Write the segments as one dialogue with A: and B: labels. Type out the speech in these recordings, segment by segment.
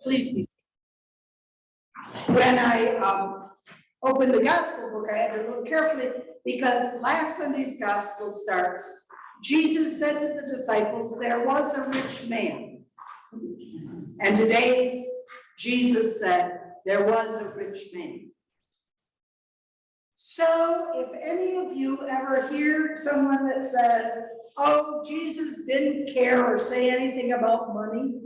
A: Please be seated. When I opened the gospel book, I had to look carefully because last Sunday's gospel starts, Jesus said to the disciples, there was a rich man. And today's Jesus said, there was a rich man. So if any of you ever hear someone that says, oh, Jesus didn't care or say anything about money,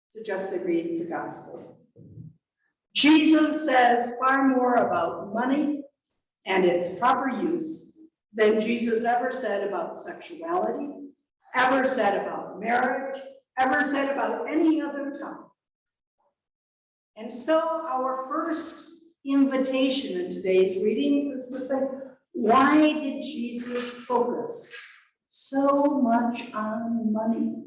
A: suggest they read the gospel. Jesus says far more about money and its proper use than Jesus ever said about sexuality, ever said about marriage, ever said about any other topic. And so our first invitation in today's readings is to think, why did Jesus focus so much on money?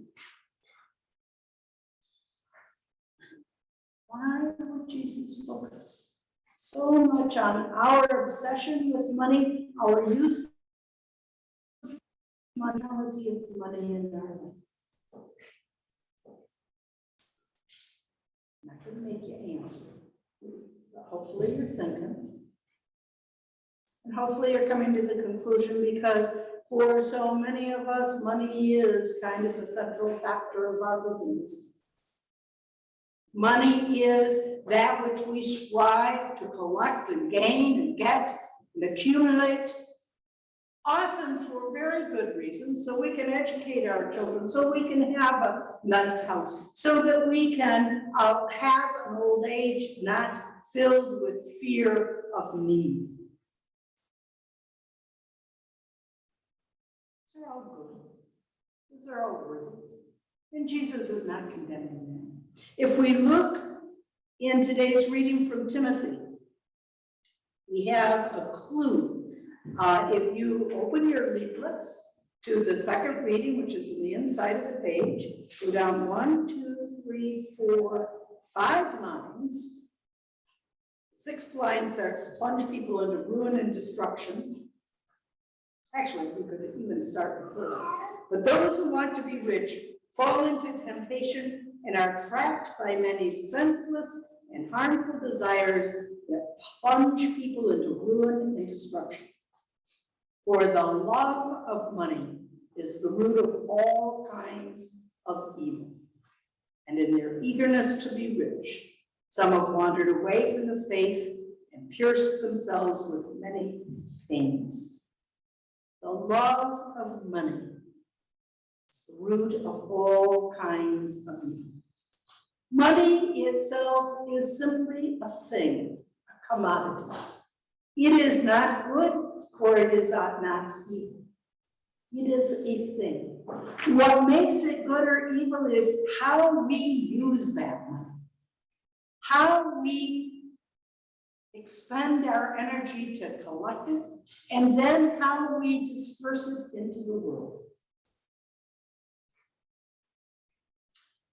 A: Why would Jesus focus so much on our obsession with money, our use of morality of money in our life? I'm not going to make you answer. Hopefully you're thinking. And hopefully you're coming to the conclusion, because for so many of us, money is kind of a central factor of our livings. Money is that which we strive to collect and gain and get and accumulate, often for very good reasons, so we can educate our children, so we can have a nice house, so that we can have an old age not filled with fear of need. These are all good. These are all worthy. And Jesus is not condemning them. If we look in today's reading from Timothy, we have a clue. If you open your leaflets to the second reading, which is in the inside of the page, go down 1, 2, 3, 4, 5 lines. 6th line starts, plunge people into ruin and destruction. Actually, we could even start before that. But those who want to be rich fall into temptation and are trapped by many senseless and harmful desires that plunge people into ruin and destruction. For the love of money is the root of all kinds of evil. And in their eagerness to be rich, some have wandered away from the faith and pierced themselves with many pains. The love of money is the root of all kinds of evil. Money itself is simply a thing, a commodity. It is not good, or it is not evil. It is a thing. What makes it good or evil is how we use that money. How we expend our energy to collect it, and then how we disperse it into the world.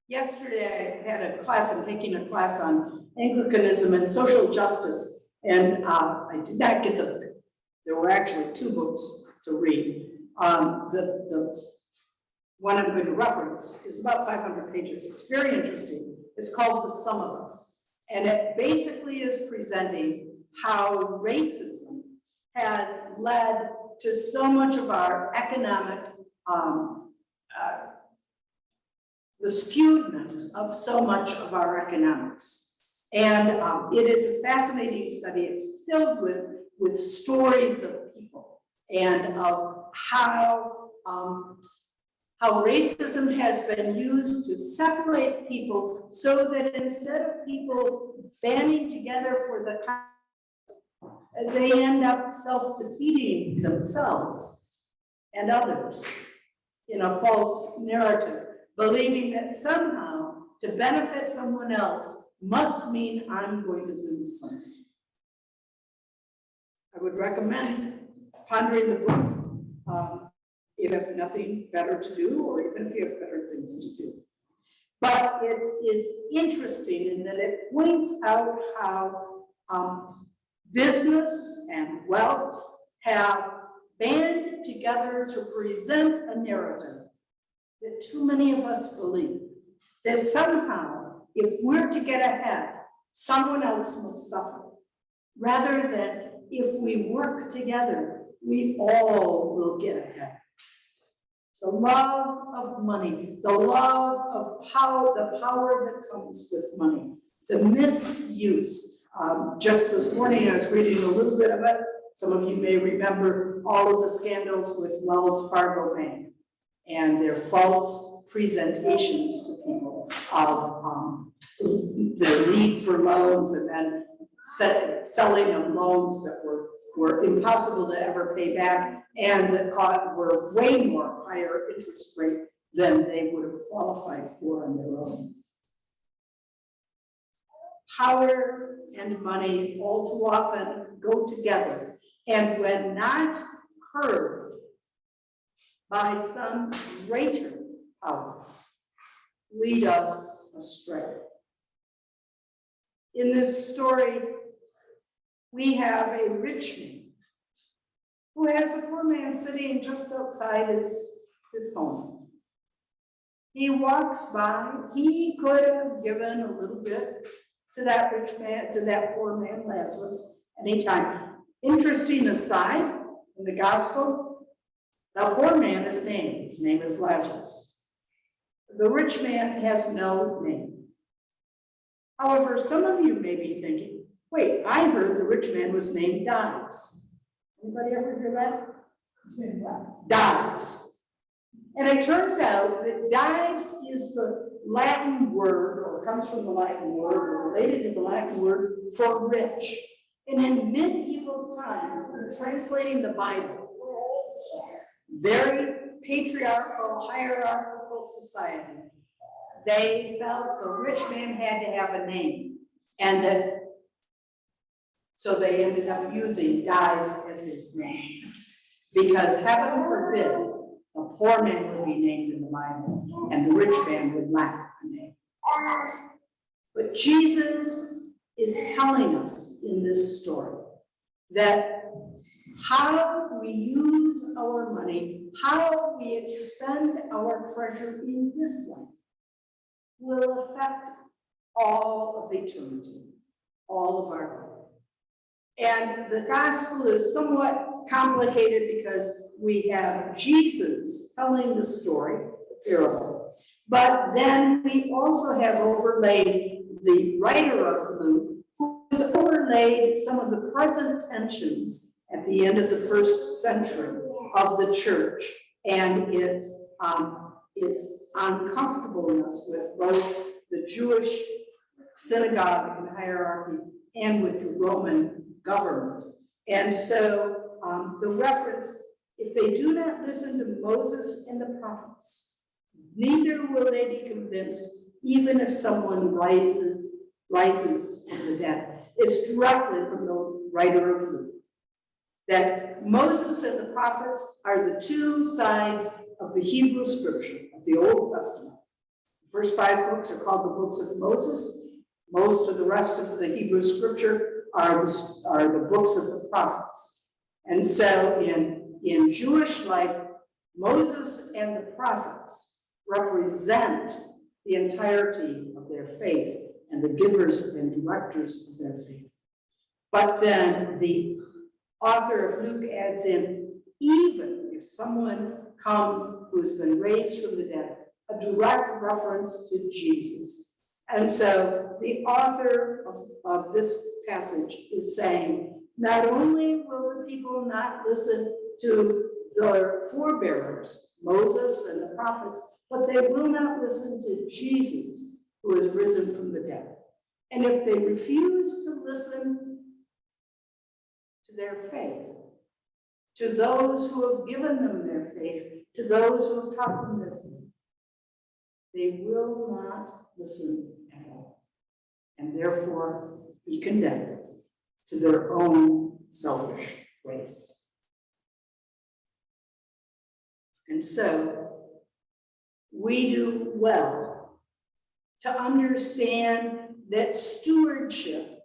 A: Yesterday, I had a class, I'm taking a class on Anglicanism and social justice, and I did not get the book. There were actually 2 books to read. The one I'm going to reference is about 500 pages. It's very interesting. It's called The Sum of Us. And it basically is presenting how racism has led to so much of our economic, the skewedness of so much of our economics. And it is a fascinating study. It's filled with stories of people and of how racism has been used to separate people so that instead of people banding together for the, they end up self-defeating themselves and others in a false narrative, believing that somehow to benefit someone else must mean I'm going to lose something. I would recommend pondering the book. If you have nothing better to do, or even if you have better things to do. But it is interesting in that it points out how business and wealth have banded together to present a narrative that too many of us believe, that somehow if we're to get ahead, someone else must suffer. Rather than if we work together, we all will get ahead. The love of money, the love of power, the power that comes with money, the misuse. Just this morning, I was reading a little bit of it. Some of you may remember all of the scandals with Wells Fargo Bank and their false presentations to people of the need for loans, and then selling them loans that were impossible to ever pay back, and that were way more higher interest rate than they would have qualified for on their own. Power and money all too often go together, and when not curbed by some greater power, lead us astray. In this story, we have a rich man who has a poor man sitting just outside his home. He walks by. He could have given a little bit to that rich man, to that poor man, Lazarus, anytime. Interesting aside, in the gospel, the poor man is named. His name is Lazarus. The rich man has no name. However, some of you may be thinking, wait, I heard the rich man was named Dives. Anybody ever hear that? Dives. And it turns out that Dives is the Latin word, or comes from the Latin word, or related to the Latin word for rich. And in medieval times, in translating the Bible, very patriarchal, hierarchical society, they felt the rich man had to have a name, and that so they ended up using Dives as his name, because heaven forbid a poor man would be named in the Bible and the rich man would lack a name. But Jesus is telling us in this story that how we use our money, how we expend our treasure in this life, will affect all of eternity, all of our life. And the gospel is somewhat complicated because we have Jesus telling the story, the parable, but then we also have overlaid the writer of Luke, who has overlaid some of the present tensions at the end of the first century of the church and its uncomfortableness with both the Jewish synagogue and hierarchy and with the Roman government. And so the reference, if they do not listen to Moses and the prophets, neither will they be convinced, even if someone rises from the dead. It's directly from the writer of Luke, that Moses and the prophets are the two sides of the Hebrew scripture of the Old Testament. The first 5 books are called the books of Moses. Most of the rest of the Hebrew scripture are the books of the prophets. And so in Jewish life, Moses and the prophets represent the entirety of their faith and the givers and directors of their faith. But then the author of Luke adds in, even if someone comes who has been raised from the dead, a direct reference to Jesus. And so the author of this passage is saying, not only will the people not listen to their forebearers, Moses and the prophets, but they will not listen to Jesus, who is risen from the dead. And if they refuse to listen to their faith, to those who have given them their faith, to those who have taught them their faith, they will not listen at all, and therefore be condemned to their own selfish ways. And so we do well to understand that stewardship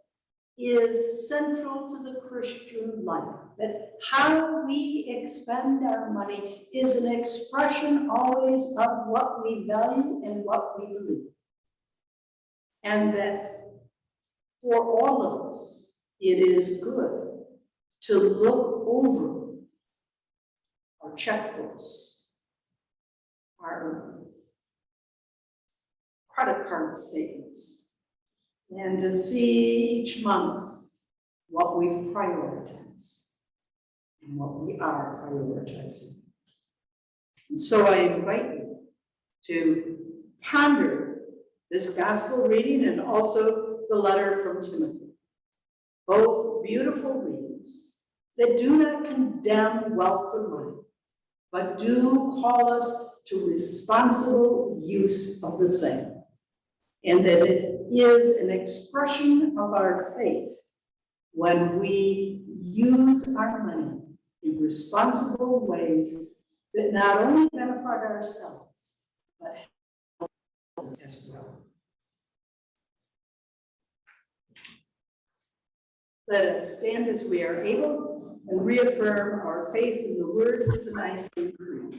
A: is central to the Christian life, that how we expend our money is an expression always of what we value and what we believe. and that for all of us, it is good to look over our checkbooks, our credit card statements, and to see each month what we've prioritized and what we are prioritizing. And so I invite you to ponder this gospel reading and also the letter from Timothy. Both beautiful readings that do not condemn wealth or money, but do call us to responsible use of the same, and that it is an expression of our faith when we use our money in responsible ways that not only benefit ourselves, but help as well. Let us stand as we are able and reaffirm our faith in the words of the Nicene Creed.